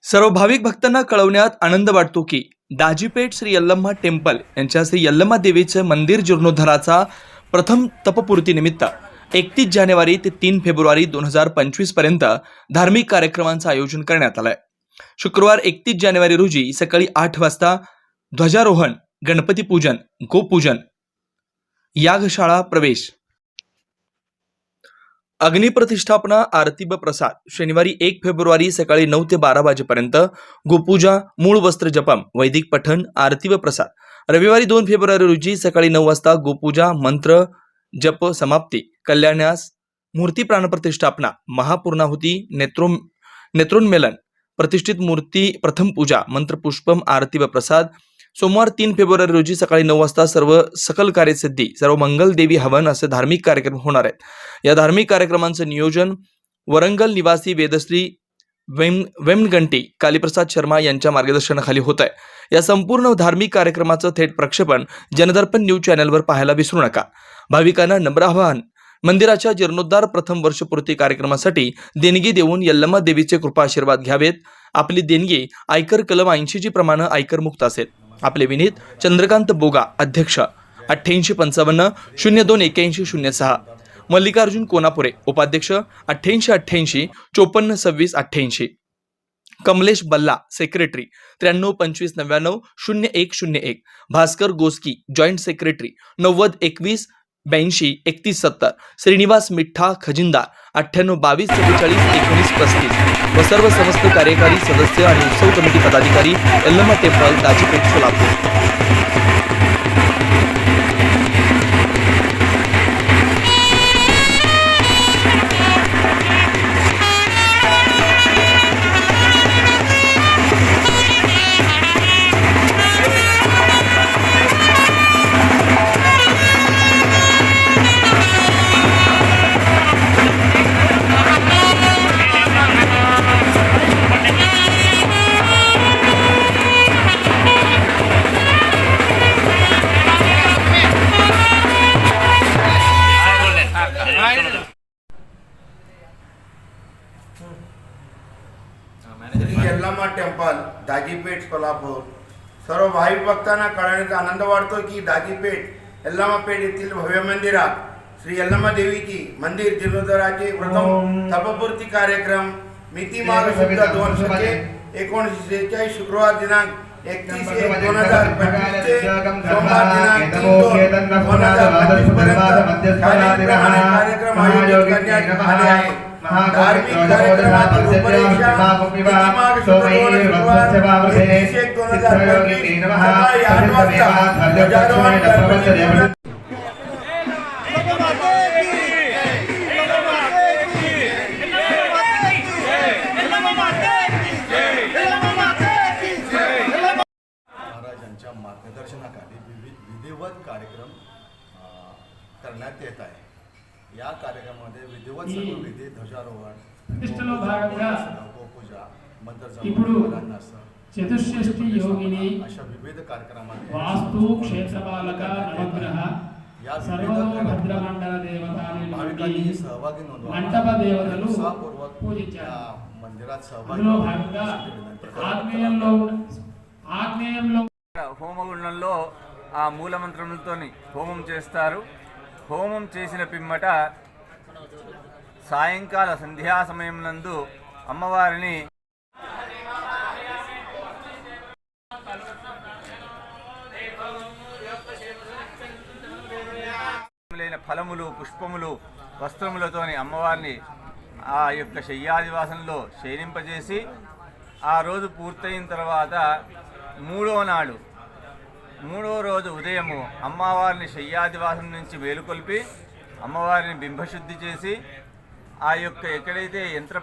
सर्व भाविक भक्तांना कळवण्यात आनंद वाटतो की दाजीपेठ श्री यल्लम्मा टेम्पल यांच्या श्री यल्लम्मा देवीचे मंदिर जीर्णोद्धाराचा प्रथम तपपूर्ती निमित्त 31 जानेवारी ते 3 फेब्रुवारी 2025 पर्यंत धार्मिक कार्यक्रमांचं आयोजन करण्यात आलंय। शुक्रवार 31 जानेवारी रोजी सकाळी 8 वाजता ध्वजारोहण, गणपती पूजन, गोपूजन, यागशाळा प्रवेश, अग्निप्रतिष्ठापना, आरती व प्रसाद शनिवारी 1 फेब्रुवारी सकाळी 9 ते 12 वाजेपर्यंत, गोपूजा, मूळ वस्त्र जपम, वैदिक पठण, आरती व प्रसाद रविवारी 2 फेब्रुवारी रोजी सकाळी 9 वाजता गोपूजा, मंत्र जप समाप्ती, कल्याण्यास, मूर्ती प्राणप्रतिष्ठापना, महापूर्णाहुती, नेत्रोन्मेलन, प्रतिष्ठित मूर्ती प्रथम पूजा, मंत्रपुष्पम, आरती व प्रसाद। सोमवार 3 फेब्रुवारी रोजी सकाळी 9 वाजता सर्व सकल कार्यसिद्धी, सर्व मंगल देवी हवन असे धार्मिक कार्यक्रम होणार आहेत। या धार्मिक कार्यक्रमांचं नियोजन वरंगल निवासी वेदश्री वेमगंटी कालीप्रसाद शर्मा यांच्या मार्गदर्शनाखाली होत आहे। या संपूर्ण धार्मिक कार्यक्रमाचं थेट प्रक्षेपण जनदर्पण न्यूज चॅनलवर पाहायला विसरू नका। भाविकांना नम्र आवाहन, मंदिराच्या जीर्णोद्धार प्रथम वर्षपूर्ती कार्यक्रमासाठी देणगी देऊन यल्लम्मा देवीचे कृपा आशीर्वाद घ्यावेत। आपली देणगी आयकर कलम 80 प्रमाणे आयकर मुक्त असेल। आपले विनीत चंद्रकांत बोगा, अध्यक्ष, 8855 02 81 06, मल्लिकार्जुन कोनापुरे, उपाध्यक्ष, 8888 54 26 88, Kamlesh Balla, secretary, 93 25 99 0101, Bhaskar Goski, joint secretary, 90 21 82 31 70, Srinivas Mittha, खजिनदार, 98 22 44 19 35 व सर्व समस्त कार्यकारी सदस्य आणि उत्सव कमिटी पदाधिकारी, यल्लम्मा टेम्पल, दाजीपेठ, सोलापूर। श्री यल्लम्मा टेम्पल, दाजीपेठ, सोलापूर। सर्व भाविक भक्तांना कळवण्याचा आनंद वाटतो की दाजीपेठ यल्लम्मा पेठ येथील भव्य मंदिरात श्री यल्लम्मा देवीची मंदिर जीर्णोद्धाराचे प्रथम तपपूर्ती कार्यक्रम मिती माघ शुद्ध 1946 शुक्रवार दिनांक 31/1/2025 ते सोमवार दिनांक 3/2/2025 पर्यंत कार्यक्रम आयोजित करण्यात आले आहे। धार्मिक कार्यक्रमातील रूपरेषा मिती माघ शुद्ध 31/1/2025 सकाळी 8 वाजता ध्वजारोहण, गणपती पूजन, महाराजांच्या मार्गदर्शनाखाली विधिवत कार्यक्रम करण्यात येत आहे। या कार्यक्रमामध्ये विधिवत सर्व विधी, ध्वजारोहण, गोपूजा, मंत्रजप, चतुष्षष्ठी योगिनी अशा विविध कार्यक्रमामध्ये वास्तु क्षेत्रपालक नवग्रह या सर्व भद्रमंडल देवतांनी भाविकांनी सहभागी नोंदवा, मंडप देवतలు उत्साहपूर्वक పూజించారు। या मंदिरात सहभागी అందులో భాగంగా ఆగ్నేయంలో హోమగుండంలో ఆ మూలమంత్రములతో హోమం చేస్తారు। హోమం చేసిన పిమ్మట సాయంకాల సంధ్యా సమయం నందు అమ్మవారిని ఫలములు, పుష్పములు, వస్త్రములతోని అమ్మవారిని ఆ యొక్క శయ్యాదివాసంలో శయనింపజేసి ఆ రోజు పూర్తయిన తర్వాత మూడవ రోజు ఉదయము అమ్మవారిని శయ్యాదివాసం నుంచి మేలుకొల్పి అమ్మవారిని బింబశుద్ధి చేసి ఆ యొక్క ఎక్కడైతే యంత్ర